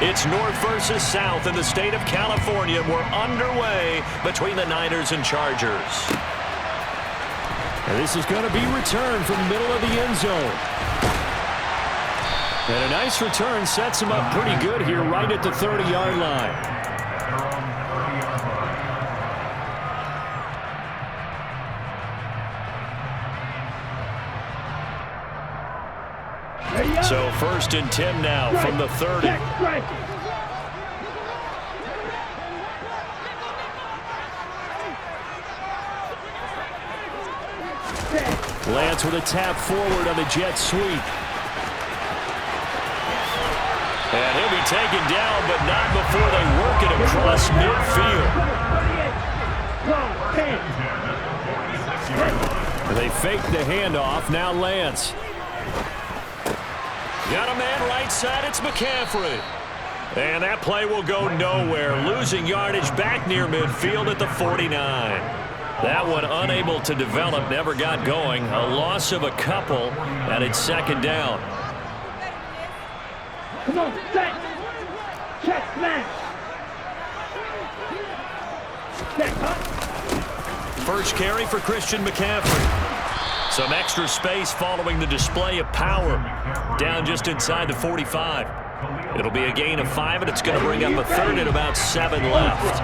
It's North versus South in the state of California. We're underway between the Niners and Chargers. And this is going to be returned from the middle of the end zone. And a nice return sets him up pretty good here right at the 30-yard line. So 1st and 10 now from the 30. Lance with a tap forward on the jet sweep. And he'll be taken down, but not before they work it across midfield. They fake the handoff. Now Lance. Got a man right side. It's McCaffrey. And that play will go nowhere. Losing yardage back near midfield at the 49. That one unable to develop, never got going. A loss of a couple, and it's 2nd down. Come on, set. Check smash. First carry for Christian McCaffrey. Some extra space following the display of power. Down just inside the 45. It'll be a gain of 5, and it's going to bring up a 3rd and about 7 left.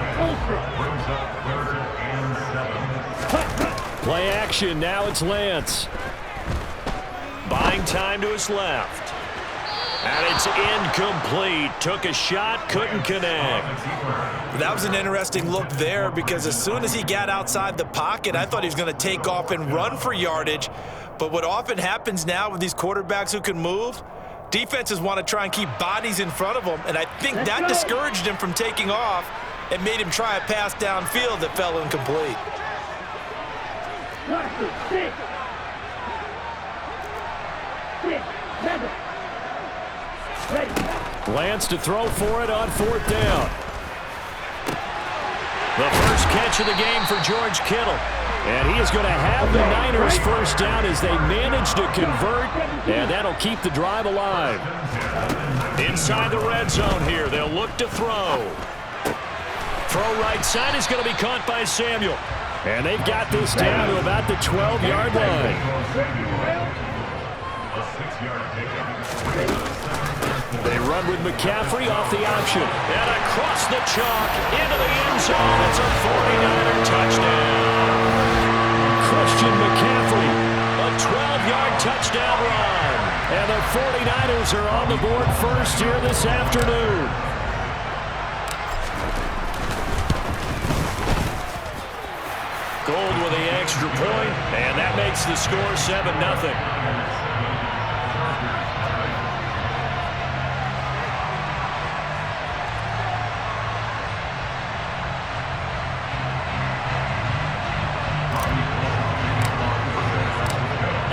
Play action. Now it's Lance. Buying time to his left. And it's incomplete. Took a shot, couldn't connect. That was an interesting look there because as soon as he got outside the pocket, I thought he was going to take off and run for yardage. But what often happens now with these quarterbacks who can move, defenses want to try and keep bodies in front of them, and I think that discouraged him from taking off and made him try a pass downfield that fell incomplete. Lance to throw for it on 4th down. The first catch of the game for George Kittle. And he is going to have the Niners 1st down as they manage to convert, and that'll keep the drive alive. Inside the red zone here, they'll look to throw. Throw right side is going to be caught by Samuel. And they've got this down to about the 12-yard line. They run with McCaffrey off the option. And across the chalk into the end zone. It's a 49er touchdown. Christian McCaffrey. A 12-yard touchdown run. And the 49ers are on the board first here this afternoon. Gold with the extra point, and that makes the score 7-0.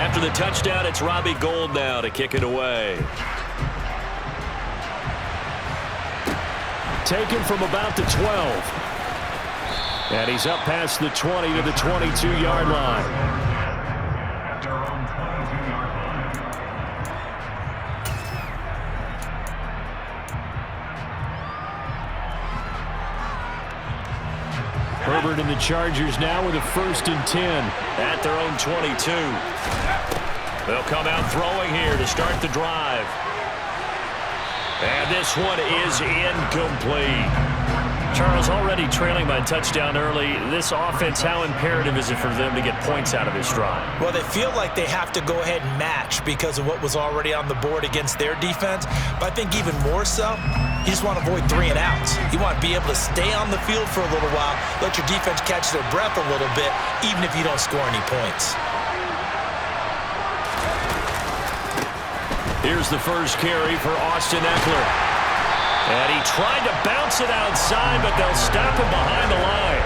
After the touchdown, it's Robbie Gould now to kick it away. Taken from about the 12. And he's up past the 20 to the 22-yard line. Herbert and the Chargers now with a 1st and 10. At their own 22. They'll come out throwing here to start the drive. And this one is incomplete. Charles, already trailing by a touchdown early. This offense, how imperative is it for them to get points out of this drive? Well, they feel like they have to go ahead and match because of what was already on the board against their defense. But I think even more so, you just want to avoid 3 and outs. You want to be able to stay on the field for a little while, let your defense catch their breath a little bit, even if you don't score any points. Here's the first carry for Austin Eckler. And he tried to bounce it outside, but they'll stop him behind the line.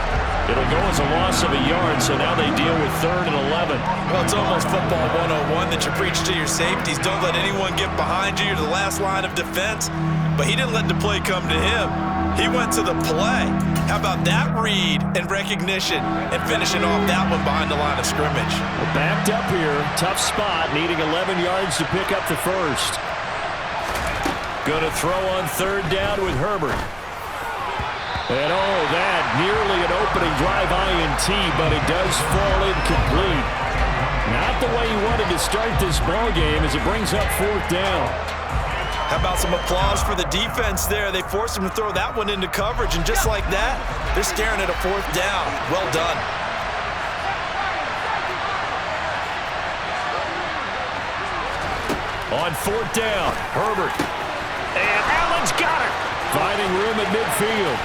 It'll go as a loss of a yard, so now they deal with 3rd and 11. Well, it's almost football 101 that you preach to your safeties. Don't let anyone get behind you. You're the last line of defense. But he didn't let the play come to him. He went to the play. How about that read and recognition and finishing off that one behind the line of scrimmage? Well, backed up here, tough spot, needing 11 yards to pick up the first. Going to throw on third down with Herbert. And that nearly an opening drive INT, but it does fall incomplete. Not the way he wanted to start this ball game as it brings up fourth down. How about some applause for the defense there? They forced him to throw that one into coverage, and just like that, they're staring at a fourth down. Well done. On fourth down, Herbert. And Allen's got it. Finding room at midfield.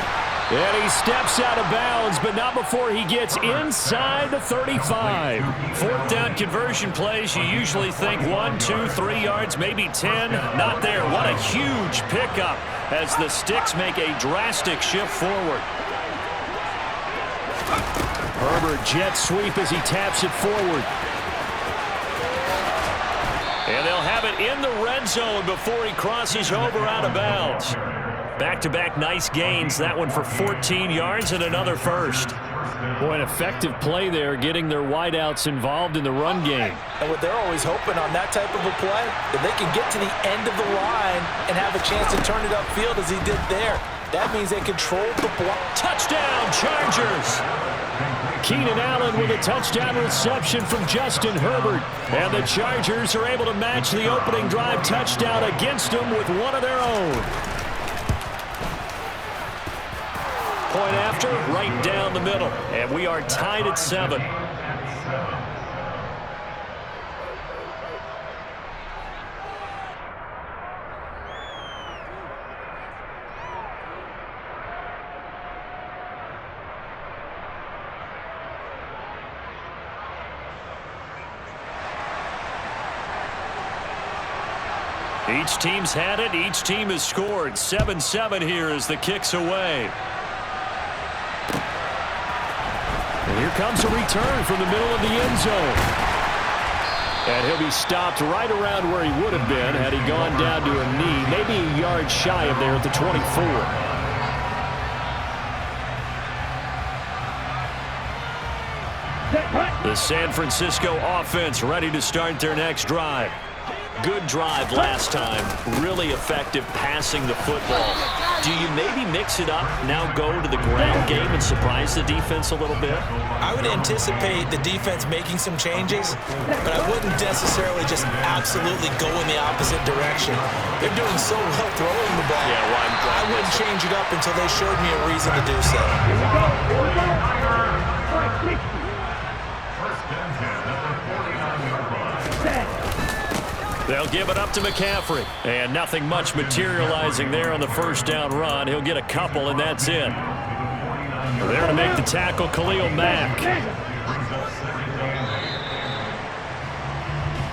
And he steps out of bounds, but not before he gets inside the 35. Fourth down conversion plays, you usually think 1, 2, 3 yards, maybe 10. Not there. What a huge pickup as the Sticks make a drastic shift forward. Herbert jet sweep as he taps it forward. And they'll have it in the red zone before he crosses over out of bounds. Back-to-back nice gains. That one for 14 yards and another first. Boy, an effective play there, getting their wideouts involved in the run game. And what they're always hoping on that type of a play, that they can get to the end of the line and have a chance to turn it upfield as he did there. That means they controlled the block. Touchdown, Chargers! Keenan Allen with a touchdown reception from Justin Herbert. And the Chargers are able to match the opening drive touchdown against them with one of their own. Point after, right down the middle. And we are tied at 7. Each team's had it. Each team has scored. 7-7 here as the kick's away. And here comes a return from the middle of the end zone. And he'll be stopped right around where he would have been had he gone down to a knee, maybe a yard shy of there at the 24. The San Francisco offense ready to start their next drive. Good drive last time. Really effective passing the football. Do you maybe mix it up, now go to the ground game and surprise the defense a little bit? I would anticipate the defense making some changes, but I wouldn't necessarily just absolutely go in the opposite direction. They're doing so well throwing the ball. Yeah, well, I wouldn't change it up until they showed me a reason to do so. Here we go. Here we go. 60. They'll give it up to McCaffrey. And nothing much materializing there on the first down run. He'll get a couple, and that's it. There to make the tackle, Khalil Mack.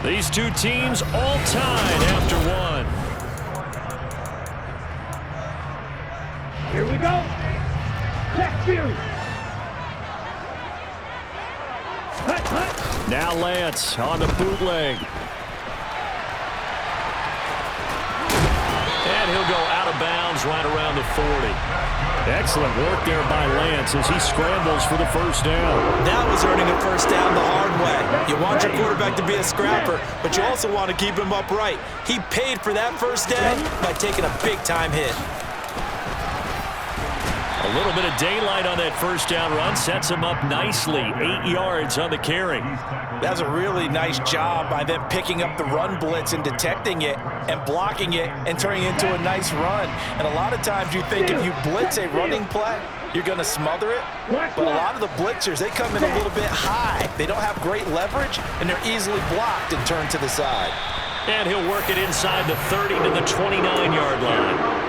These two teams all tied after one. Here we go. Check Fury. Now Lance on the bootleg. And he'll go out of bounds right around the 40. Excellent work there by Lance as he scrambles for the first down. That was earning a first down the hard way. You want your quarterback to be a scrapper, but you also want to keep him upright. He paid for that first down by taking a big-time hit. A little bit of daylight on that first down run sets him up nicely. 8 yards on the carry. That's a really nice job by them picking up the run blitz and detecting it and blocking it and turning it into a nice run. And a lot of times you think if you blitz a running play, you're going to smother it. But a lot of the blitzers, they come in a little bit high. They don't have great leverage, and they're easily blocked and turned to the side. And he'll work it inside the 30 to the 29-yard line.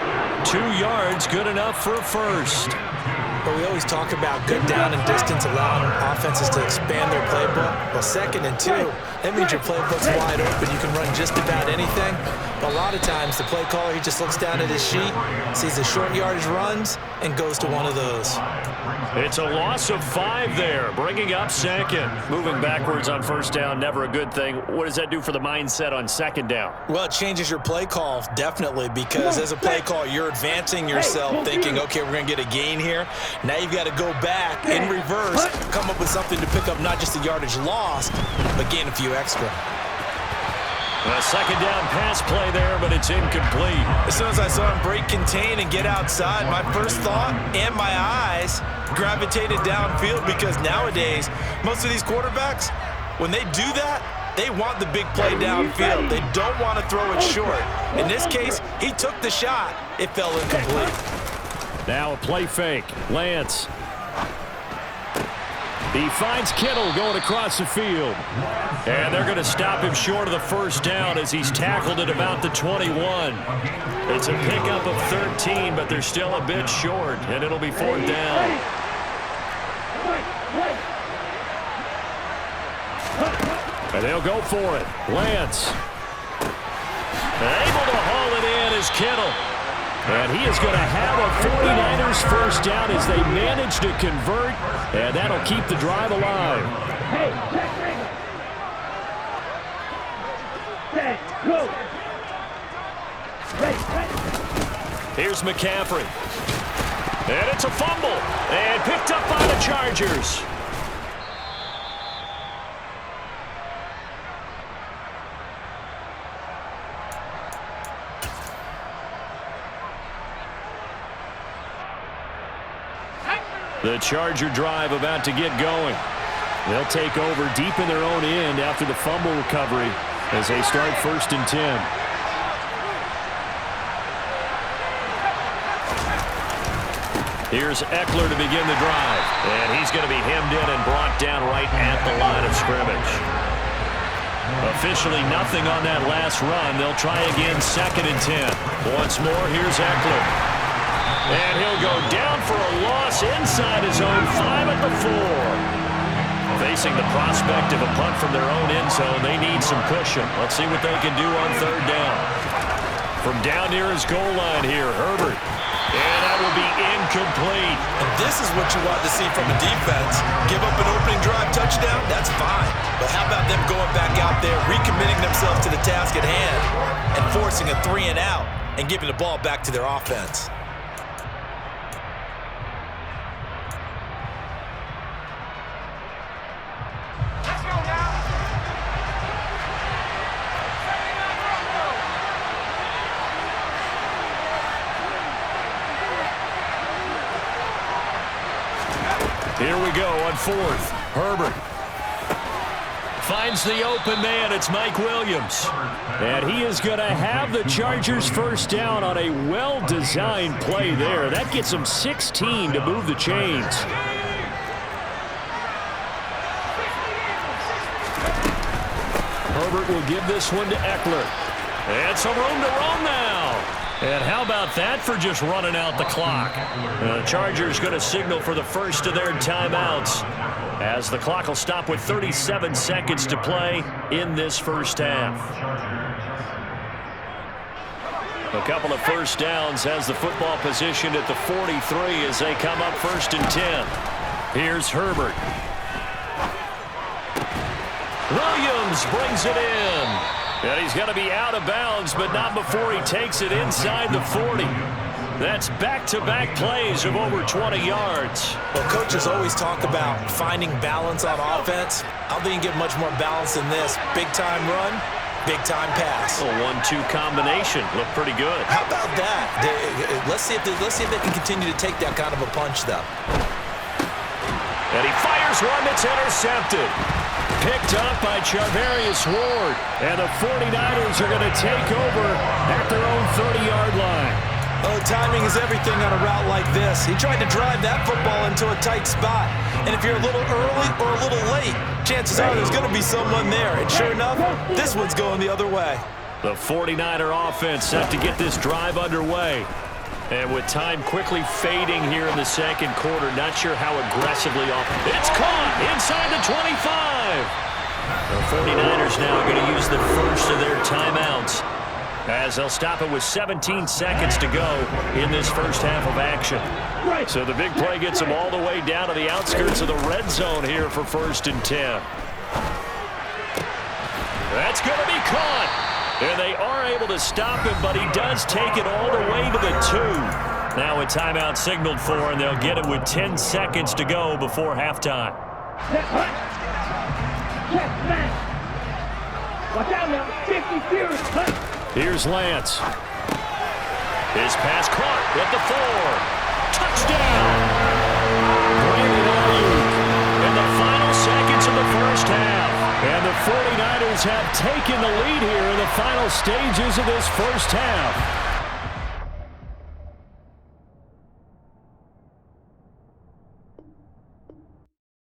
2 yards, good enough for a first. But we always talk about good down and distance, allowing offenses to expand their playbook. Well, 2nd and 2, that means your playbook's wide open. You can run just about anything. But a lot of times, the play caller, he just looks down at his sheet, sees the short yardage runs, and goes to one of those. It's a loss of 5 there, bringing up 2nd. Moving backwards on first down, never a good thing. What does that do for the mindset on 2nd down? Well, it changes your play call, definitely, because as a play call, you're advancing yourself, thinking, okay, we're going to get a gain here. Now you've got to go back in reverse, come up with something to pick up not just the yardage lost, but gain a few extra. A second down pass play there, but it's incomplete. As soon as I saw him break contain and get outside, my first thought and my eyes gravitated downfield, because nowadays, most of these quarterbacks, when they do that, they want the big play downfield. They don't want to throw it short. In this case, he took the shot. It fell incomplete. Now a play fake. Lance. He finds Kittle going across the field. And they're going to stop him short of the first down as he's tackled at about the 21. It's a pickup of 13, but they're still a bit short, and it'll be fourth down. And they'll go for it. Lance. Able to haul it in is Kittle. And he is going to have a 49ers first down as they manage to convert, and that'll keep the drive alive. Hey, check, go. Here's McCaffrey. And it's a fumble. And picked up by the Chargers. The Charger drive about to get going. They'll take over deep in their own end after the fumble recovery as they start 1st and 10. Here's Eckler to begin the drive. And he's going to be hemmed in and brought down right at the line of scrimmage. Officially nothing on that last run. They'll try again 2nd and 10. Once more, here's Eckler. And he'll go down for a loss inside his own 5 at the 4. Facing the prospect of a punt from their own end zone, they need some cushion. Let's see what they can do on 3rd down. From down near his goal line here, Herbert. And that will be incomplete. And this is what you want to see from a defense. Give up an opening drive touchdown, that's fine. But how about them going back out there, recommitting themselves to the task at hand, and forcing a 3 and out, and giving the ball back to their offense. Here we go on 4th. Herbert finds the open man. It's Mike Williams. And he is going to have the Chargers first down on a well-designed play there. That gets them 16 to move the chains. Herbert will give this one to Eckler. And some room to roam now. And how about that for just running out the clock? The Chargers going to signal for the first of their timeouts, as the clock will stop with 37 seconds to play in this first half. A couple of first downs has the football positioned at the 43 as they come up 1st and 10. Here's Herbert. Williams brings it in. And he's going to be out of bounds, but not before he takes it inside the 40. That's back-to-back plays of over 20 yards. Well, coaches always talk about finding balance on offense. I don't think you get much more balance than this. Big-time run, big-time pass. A 1-2 combination. Looked pretty good. How about that? Let's see if they can continue to take that kind of a punch, though. And he fires one that's intercepted. Picked up by Charvarius Ward. And the 49ers are going to take over at their own 30-yard line. Oh, timing is everything on a route like this. He tried to drive that football into a tight spot. And if you're a little early or a little late, chances are there's going to be someone there. And sure enough, this one's going the other way. The 49er offense set to get this drive underway. And with time quickly fading here in the second quarter, not sure how aggressively off. It's caught inside the 25. The 49ers now are going to use the first of their timeouts, as they'll stop it with 17 seconds to go in this first half of action. So the big play gets them all the way down to the outskirts of the red zone here for 1st and 10. That's going to be caught. And they are able to stop him, but he does take it all the way to the 2. Now a timeout signaled for, and they'll get it with 10 seconds to go before halftime. Watch out now. 50 Fury. Here's Lance. His pass caught at the 4. Touchdown! Brandon Ayuk in the final seconds of the first half. And the 49ers have taken the lead here in the final stages of this first half.